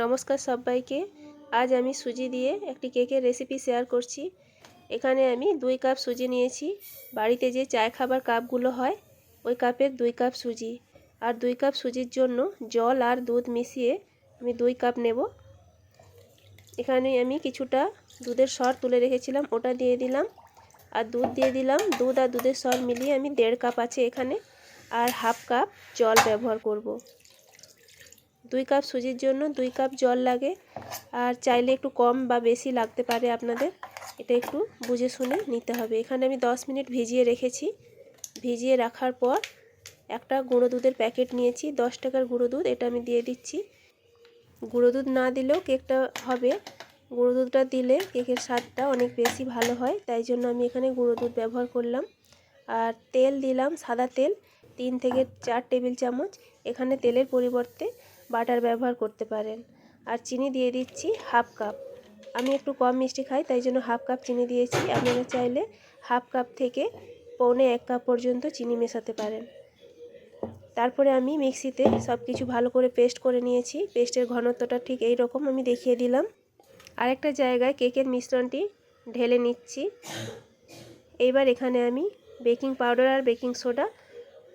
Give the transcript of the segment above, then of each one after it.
নমস্কার সবাইকে। আজ আমি সুজি দিয়ে একটি কেকের রেসিপি শেয়ার করছি। এখানে আমি 2 কাপ সুজি নিয়েছি। বাড়িতে যে চায় খাবার কাপগুলো হয় ওই কাপের 2 কাপ সুজি। আর 2 কাপ সুজির জন্য জল আর দুধ মিশিয়ে আমি 2 কাপ নেব। এখানে আমি কিছুটা দুধের সর তুলে রেখেছিলাম, ওটা দিয়ে দিলাম। আর দুধ দিয়ে দিলাম। দুধ আর দুধের সর মিলিয়ে আমি 1.5 কাপ আছে এখানে। আর হাফ কাপ জল ব্যবহার করব। 2 কাপ সুজির জন্য 2 কাপ জল লাগে। আর চাইলে একটু কম বা বেশি লাগতে পারে আপনাদের, এটা একটু বুঝে শুনে নিতে হবে। এখানে আমি 10 মিনিট ভিজিয়ে রেখেছি। ভিজিয়ে রাখার পর একটা গুঁড়ো দুধের প্যাকেট নিয়েছি, 10 টাকার গুঁড়ো দুধ, এটা আমি দিয়ে দিচ্ছি। গুঁড়ো দুধ না দিলেও কেকটা হবে, গুঁড়ো দুধটা দিলে কেকের স্বাদটা অনেক বেশি ভালো হয়, তাই জন্য আমি এখানে গুঁড়ো দুধ ব্যবহার করলাম। আর তেল দিলাম, সাদা তেল 3 থেকে 4 টেবিল চামচ। এখানে তেলের পরিবর্তে বাটার ব্যবহার করতে পারেন। আর চিনি দিয়ে দিচ্ছি হাফ কাপ। আমি একটু কম মিষ্টি খাই, তাই জন্য হাফ কাপ চিনি দিয়েছি। আপনারা চাইলে হাফ কাপ থেকে পৌনে 1 কাপ পর্যন্ত চিনি মেশাতে পারেন। তারপরে আমি মিক্সিতে সব কিছু ভালো করে পেস্ট করে নিয়েছি। পেস্টের ঘনত্বটা ঠিক এই রকম আমি দেখিয়ে দিলাম। আরেকটা জায়গায় কেকের মিশ্রণটি ঢেলে নিচ্ছি। এইবার এখানে আমি বেকিং পাউডার আর বেকিং সোডা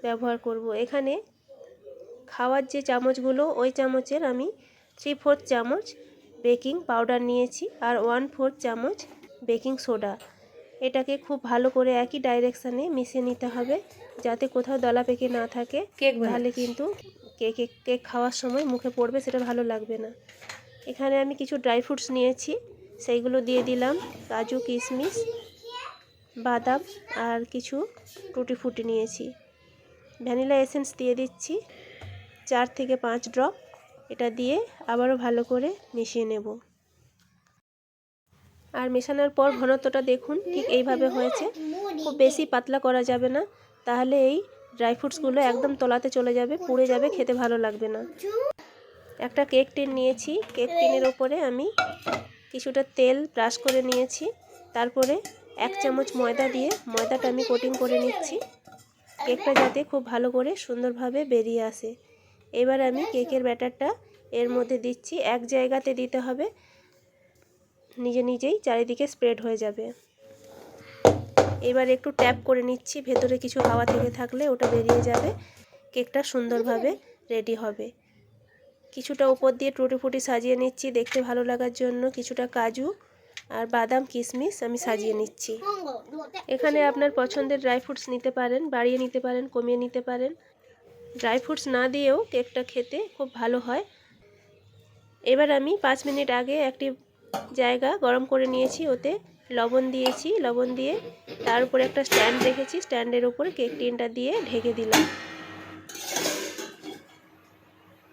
ব্যবহার করব। এখানে খাওয়ার যে চামচগুলো ওই চামচের আমি 3/4 চামচ বেকিং পাউডার নিয়েছি আর 1/4 চামচ বেকিং সোডা। এটাকে খুব ভালো করে একই ডাইরেকশানে মিশিয়ে নিতে হবে, যাতে কোথাও দলা পেকে না থাকে। তাহলে কিন্তু কেক খাওয়ার সময় মুখে পড়বে, সেটা ভালো লাগবে না। এখানে আমি কিছু ড্রাই ফ্রুটস নিয়েছি, সেইগুলো দিয়ে দিলাম। কাজু, কিশমিশ, বাদাম আর কিছু টুটি ফুটি নিয়েছি। ভ্যানিলা এসেন্স দিয়ে দিচ্ছি 4 থেকে 5 ড্রপ। এটা দিয়ে আবারও ভালো করে মিশিয়ে নেব। আর মেশানোর পর ঘনত্বটা দেখুন, ঠিক এইভাবে হয়েছে। খুব বেশি পাতলা করা যাবে না, তাহলে এই ড্রাই ফ্রুটসগুলো একদম তলাতে চলে যাবে, পুড়ে যাবে, খেতে ভালো লাগবে না। একটা কেক টিন নিয়েছি, কেক টিনের ওপরে আমি কিছুটা তেল ব্রাশ করে নিয়েছি। তারপরে 1 চামচ ময়দা দিয়ে ময়দাটা আমি কোটিং করে নিচ্ছি, কেকটা যাতে খুব ভালো করে সুন্দরভাবে বেরিয়ে আসে। এবার আমি কেকের ব্যাটারটা এর মধ্যে দিচ্ছি। এক জায়গাতে দিতে হবে, নিজে নিজেই চারিদিকে স্প্রেড হয়ে যাবে। এবার একটু ট্যাপ করে নিচ্ছি, ভেতরে কিছু হাওয়া থেকে থাকলে ওটা বেরিয়ে যাবে, কেকটা সুন্দরভাবে রেডি হবে। কিছুটা উপর দিয়ে টুটি ফুটি সাজিয়ে নিচ্ছি দেখতে ভালো লাগার জন্য। কিছুটা কাজু আর বাদাম, কিশমিশ আমি সাজিয়ে নিচ্ছি। এখানে আপনার পছন্দের ড্রাই ফ্রুটস নিতে পারেন, বাড়িয়ে নিতে পারেন, কমিয়ে নিতে পারেন। ড্রাই ফ্রুটস না দিয়েও কেকটা খেতে খুব ভালো হয়। এবার আমি 5 মিনিট আগে একটি জায়গা গরম করে নিয়েছি, ওতে লবণ দিয়েছি। লবণ দিয়ে তার উপরে একটা স্ট্যান্ড রেখেছি, স্ট্যান্ডের উপরে কেক টিনটা দিয়ে ঢেকে দিলাম।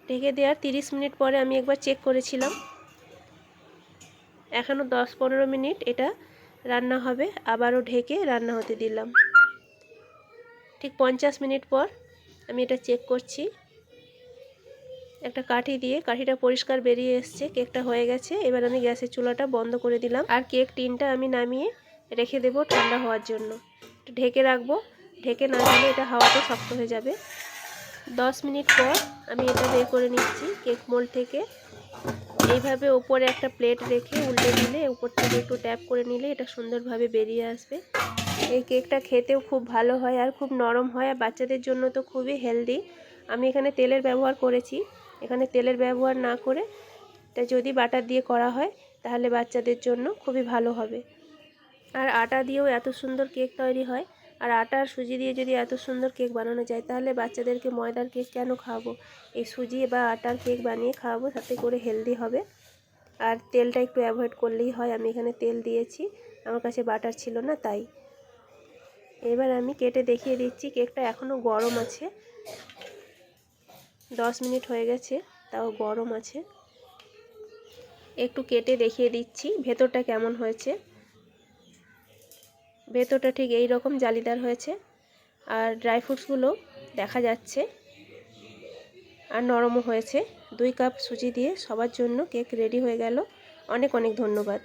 ঢেকে দেওয়ার 30 মিনিট পরে আমি একবার চেক করেছিলাম। এখনও 10-15 মিনিট এটা রান্না হবে। আবারও ঢেকে রান্না হতে দিলাম। ঠিক 50 মিনিট পর আমি এটা চেক করছি। একটা কাঠি দিয়ে কাঠিটা পরিষ্কার বেরিয়ে এসছে, কেকটা হয়ে গেছে। এবার আমি গ্যাসের চুলাটা বন্ধ করে দিলাম। আর কেক টিনটা আমি নামিয়ে রেখে দেবো ঠান্ডা হওয়ার জন্য। ঢেকে রাখবো, ঢেকে না দিলে এটা হাওয়াতে শক্ত হয়ে যাবে। 10 মিনিট পর আমি এটা বের করে নিচ্ছি কেক মোল্ড থেকে। এইভাবে ওপরে একটা প্লেট রেখে উল্টে দিলে, উপর থেকে একটু ট্যাপ করে নিলে এটা সুন্দরভাবে বেরিয়ে আসবে। এই কেকটা খেতেও খুব ভালো হয় আর খুব নরম হয়, আর বাচ্চাদের জন্য তো খুবই হেলদি। আমি এখানে তেলের ব্যবহার করেছি। এখানে তেলের ব্যবহার না করে এটা যদি বাটার দিয়ে করা হয় তাহলে বাচ্চাদের জন্য খুবই ভালো হবে। আর আটা দিয়েও এত সুন্দর কেক তৈরি হয়। আর আটা আর সুজি দিয়ে যদি এত সুন্দর কেক বানানো যায়, তাহলে বাচ্চাদেরকে ময়দার কেক কেন খাওয়াবো? এই সুজি বা আটার কেক বানিয়ে খাওয়াবো, তাতে করে হেলদি হবে। আর তেলটা একটু অ্যাভয়েড করলেই হয়। আমি এখানে তেল দিয়েছি, আমার কাছে বাটার ছিল না তাই। এবার আমি কেটে দেখিয়ে দিচ্ছি, কেকটা এখনও গরম আছে। 10 মিনিট হয়ে গেছে, তাও গরম আছে। একটু কেটে দেখিয়ে দিচ্ছি ভেতরটা কেমন হয়েছে। ভেতরটা ঠিক এই রকম জালিদার হয়েছে, আর ড্রাই ফ্রুটসগুলো দেখা যাচ্ছে, আর নরমও হয়েছে। 2 কাপ সুজি দিয়ে সবার জন্য কেক রেডি হয়ে গেল। অনেক অনেক ধন্যবাদ।